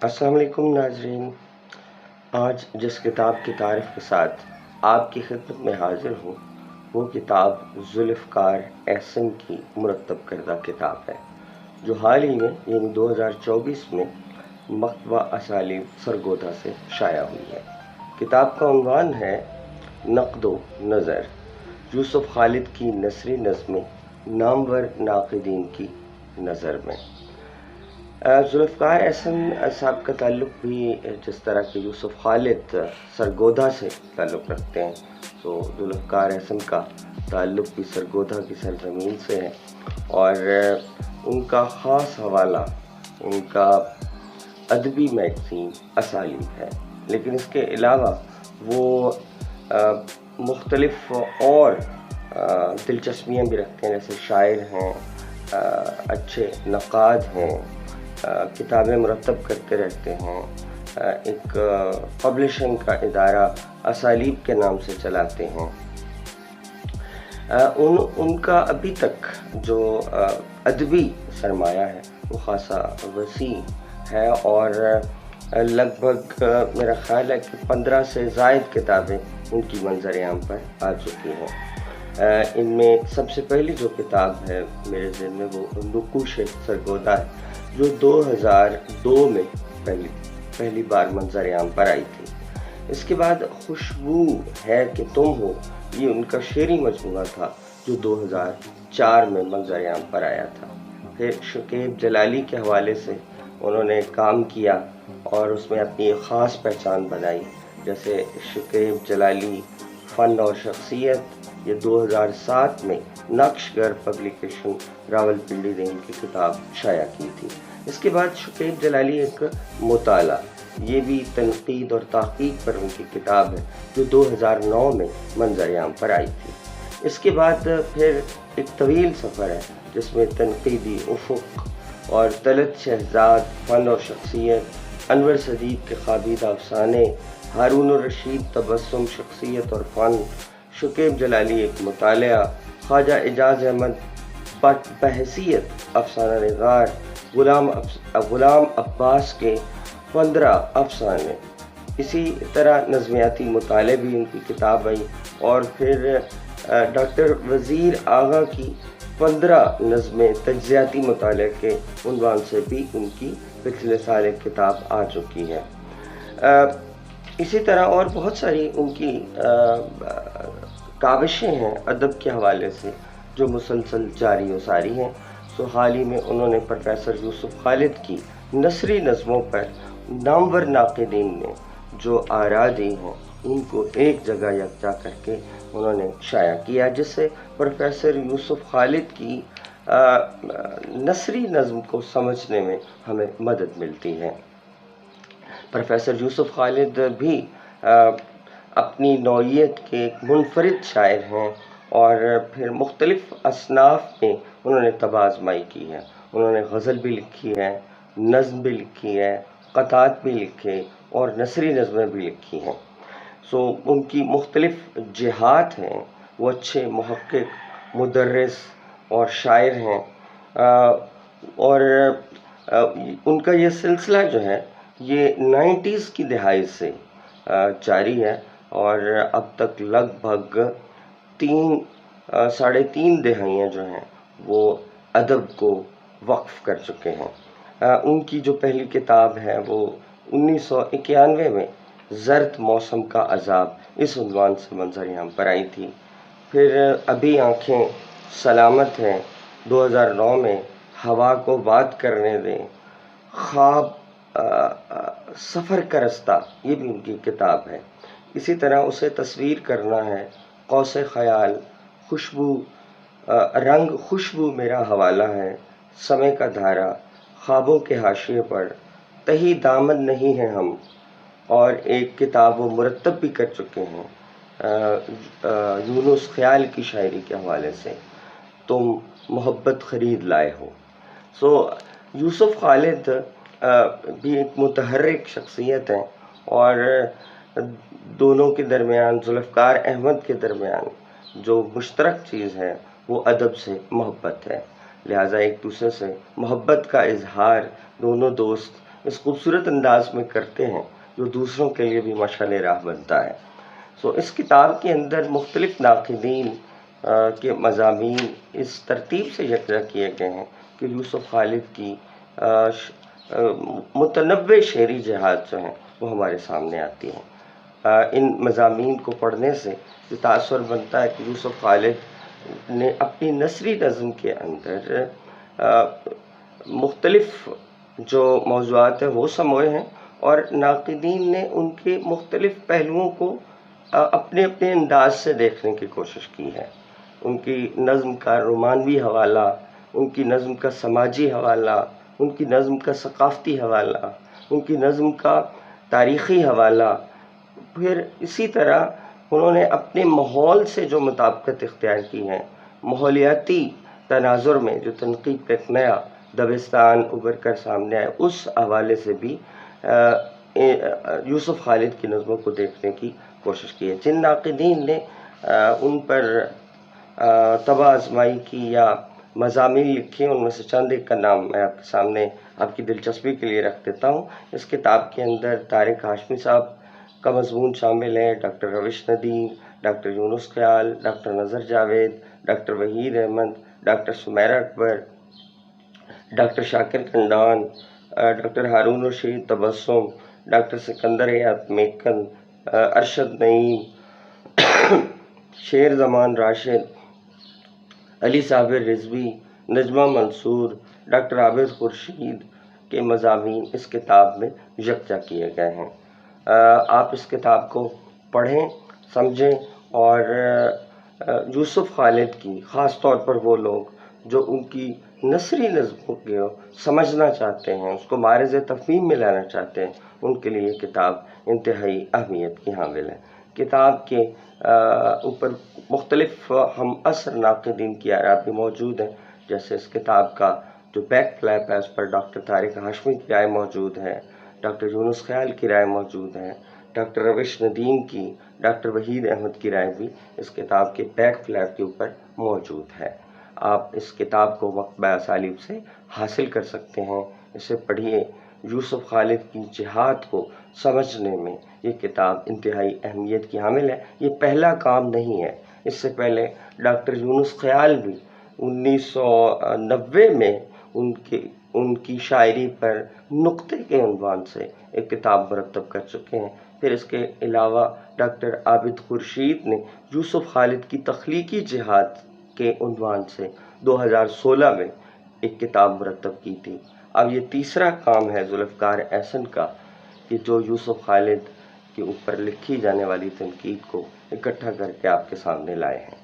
السلام علیکم ناظرین، آج جس کتاب کی تعریف کے ساتھ آپ کی خدمت میں حاضر ہوں وہ کتاب ذوالفقار احسن کی مرتب کردہ کتاب ہے، جو حال ہی میں یعنی 2024 میں مکتبہ اسالیب سرگودا سے شائع ہوئی ہے۔ کتاب کا عنوان ہے نقد و نظر، یوسف خالد کی نثری نظمیں نامور ناقدین کی نظر میں۔ ذوالفقار احسن صاحب کا تعلق بھی جس طرح کہ یوسف خالد سرگودا سے تعلق رکھتے ہیں، تو ذوالفقار احسن کا تعلق بھی سرگودا کی سرزمین سے ہے، اور ان کا خاص حوالہ ان کا ادبی میگزین اسالیب ہے۔ لیکن اس کے علاوہ وہ مختلف اور دلچسپیاں بھی رکھتے ہیں، جیسے شاعر ہیں، اچھے نقاد ہیں، کتابیں مرتب کرتے رہتے ہیں، ایک پبلشنگ کا ادارہ اسالیب کے نام سے چلاتے ہیں۔ ان کا ابھی تک جو ادبی سرمایہ ہے وہ خاصا وسیع ہے، اور لگ بھگ میرا خیال ہے کہ 15 سے زائد کتابیں ان کی منظر عام پر آ چکی ہیں۔ ان میں سب سے پہلی جو کتاب ہے میرے ذہن میں وہ نقوش سرگودا ہے، جو 2002 میں پہلی بار منظر عام پر آئی تھی۔ اس کے بعد خوشبو ہے کہ تم ہو، یہ ان کا شعری مجموعہ تھا جو 2004 میں منظر عام پر آیا تھا۔ پھر شکیب جلالی کے حوالے سے انہوں نے کام کیا اور اس میں اپنی ایک خاص پہچان بنائی، جیسے شکیب جلالی فن اور شخصیت، یہ 2007 میں نقش گر پبلیکیشن راول پنڈی نے ان کی کتاب شائع کی تھی۔ اس کے بعد شکیب جلالی ایک مطالعہ، یہ بھی تنقید اور تحقیق پر ان کی کتاب ہے جو 2009 میں منظر عام پر آئی تھی۔ اس کے بعد پھر ایک طویل سفر ہے جس میں تنقیدی افق اور طلعت شہزاد فن اور شخصیت، انور صدیق کے خوابیدہ افسانے، ہارون الرشید تبسم شخصیت اور فن، شکیب جلالی ایک مطالعہ، خواجہ اعجاز احمد بحیثیت افسانہ نگار، غلام عباس کے 15 افسانے، اسی طرح نظمیاتی مطالعے بھی ان کی کتاب آئی، اور پھر ڈاکٹر وزیر آغا کی 15 نظمیں تجزیاتی مطالعے کے عنوان سے بھی ان کی پچھلے سال ایک کتاب آ چکی ہے۔ اسی طرح اور بہت ساری ان کی کاوشیں ہیں ادب کے حوالے سے جو مسلسل جاری و ساری ہیں۔ سو حال ہی میں انہوں نے پروفیسر یوسف خالد کی نثری نظموں پر نامور ناقدین نے جو آراء دی ہیں ان کو ایک جگہ یکجا کر کے انہوں نے شائع کیا، جس سے پروفیسر یوسف خالد کی نثری نظم کو سمجھنے میں ہمیں مدد ملتی ہے۔ پروفیسر یوسف خالد بھی اپنی نوعیت کے ایک منفرد شاعر ہیں، اور پھر مختلف اصناف میں انہوں نے طب آزمائی کی ہے۔ انہوں نے غزل بھی لکھی ہے، نظم بھی لکھی ہے، قطعات بھی لکھے اور نثری نظمیں بھی لکھی ہیں۔ سو ان کی مختلف جہات ہیں، وہ اچھے محقق، مدرس اور شاعر ہیں، اور ان کا یہ سلسلہ جو ہے یہ 90s کی دہائی سے جاری ہے، اور اب تک لگ بھگ 3.5 دہائیاں جو ہیں وہ ادب کو وقف کر چکے ہیں۔ ان کی جو پہلی کتاب ہے وہ 1991 میں زرد موسم کا عذاب اس عنوان سے منظر عام پر آئی تھی۔ پھر ابھی آنکھیں سلامت ہیں 2009 میں، ہوا کو بات کرنے دیں، خواب سفر کا رستہ یہ بھی ان کی کتاب ہے۔ اسی طرح اسے تصویر کرنا ہے، قوس خیال، خوشبو، رنگ خوشبو میرا حوالہ ہے، سمے کا دھارا، خوابوں کے حاشیے پر، تہی دامن نہیں ہیں ہم، اور ایک کتاب وہ مرتب بھی کر چکے ہیں یونس خیال کی شاعری کے حوالے سے، تم محبت خرید لائے ہو۔ سو یوسف خالد بھی ایک متحرک شخصیت ہیں، اور دونوں کے درمیان، ذوالفقار احمد کے درمیان جو مشترک چیز ہے وہ ادب سے محبت ہے، لہٰذا ایک دوسرے سے محبت کا اظہار دونوں دوست اس خوبصورت انداز میں کرتے ہیں جو دوسروں کے لیے بھی مشعل راہ بنتا ہے۔ اس کتاب کے اندر مختلف ناقدین کے مضامین اس ترتیب سے یکجا کیے گئے ہیں کہ یوسف خالد کی متنوع شعری جہاد جو ہیں وہ ہمارے سامنے آتی ہیں۔ ان مضامین کو پڑھنے سے یہ تاثر بنتا ہے کہ یوسف خالد نے اپنی نثری نظم کے اندر مختلف جو موضوعات ہیں وہ سموئے ہیں، اور ناقدین نے ان کے مختلف پہلوؤں کو اپنے اپنے انداز سے دیکھنے کی کوشش کی ہے۔ ان کی نظم کا رومانوی حوالہ، ان کی نظم کا سماجی حوالہ، ان کی نظم کا ثقافتی حوالہ، ان کی نظم کا تاریخی حوالہ، پھر اسی طرح انہوں نے اپنے ماحول سے جو مطابقت اختیار کی ہے، ماحولیاتی تناظر میں جو تنقید کا ایک نیا دبستان ابھر کر سامنے آئے، اس حوالے سے بھی یوسف خالد کی نظموں کو دیکھنے کی کوشش کی ہے۔ جن ناقدین نے ان پر طبع آزمائی کی یا مضامین لکھے، ان میں سے چند ایک کا نام میں آپ کے سامنے آپ کی دلچسپی کے لیے رکھ دیتا ہوں۔ اس کتاب کے اندر طارق ہاشمی صاحب کا مضمون شامل ہے، ڈاکٹر روش ندیم، ڈاکٹر یونس خیال، ڈاکٹر نظر جاوید، ڈاکٹر وحید احمد، ڈاکٹر سمیرہ اکبر، ڈاکٹر شاکر کنڈان، ڈاکٹر ہارون رشید تبسم، ڈاکٹر سکندر حیات میکن، ارشد نعیم، شیر زمان راشد، علی صابر رضوی، نجمہ منصور، ڈاکٹر عابد خورشید کے مضامین اس کتاب میں یکجا کیے گئے ہیں۔ آپ اس کتاب کو پڑھیں، سمجھیں، اور یوسف خالد کی خاص طور پر وہ لوگ جو ان کی نثری نظموں کو سمجھنا چاہتے ہیں، اس کو معرض تفہیم میں لانا چاہتے ہیں، ان کے لیے یہ کتاب انتہائی اہمیت کی حامل ہے۔ کتاب کے اوپر مختلف ہم عصر ناقدین کی آراء بھی موجود ہیں، جیسے اس کتاب کا جو بیک فلیپ ہے اس پر ڈاکٹر طارق ہاشمی کی رائے موجود ہے، ڈاکٹر یونس خیال کی رائے موجود ہے، ڈاکٹر روش ندیم کی، ڈاکٹر وحید احمد کی رائے بھی اس کتاب کے بیک فلیپ کے اوپر موجود ہے۔ آپ اس کتاب کو مطبع اسالیب سے حاصل کر سکتے ہیں، اسے پڑھیے۔ یوسف خالد کی جہاد کو سمجھنے میں یہ کتاب انتہائی اہمیت کی حامل ہے۔ یہ پہلا کام نہیں ہے، اس سے پہلے ڈاکٹر یونس خیال بھی 1990 میں ان کی شاعری پر نقطے کے عنوان سے ایک کتاب مرتب کر چکے ہیں۔ پھر اس کے علاوہ ڈاکٹر عابد خورشید نے یوسف خالد کی تخلیقی جہاد کے عنوان سے 2016 میں ایک کتاب مرتب کی تھی۔ اب یہ تیسرا کام ہے ذوالفقار احسن کا کہ جو یوسف خالد کے اوپر لکھی جانے والی تنقید کو اکٹھا کر کے آپ کے سامنے لائے ہیں۔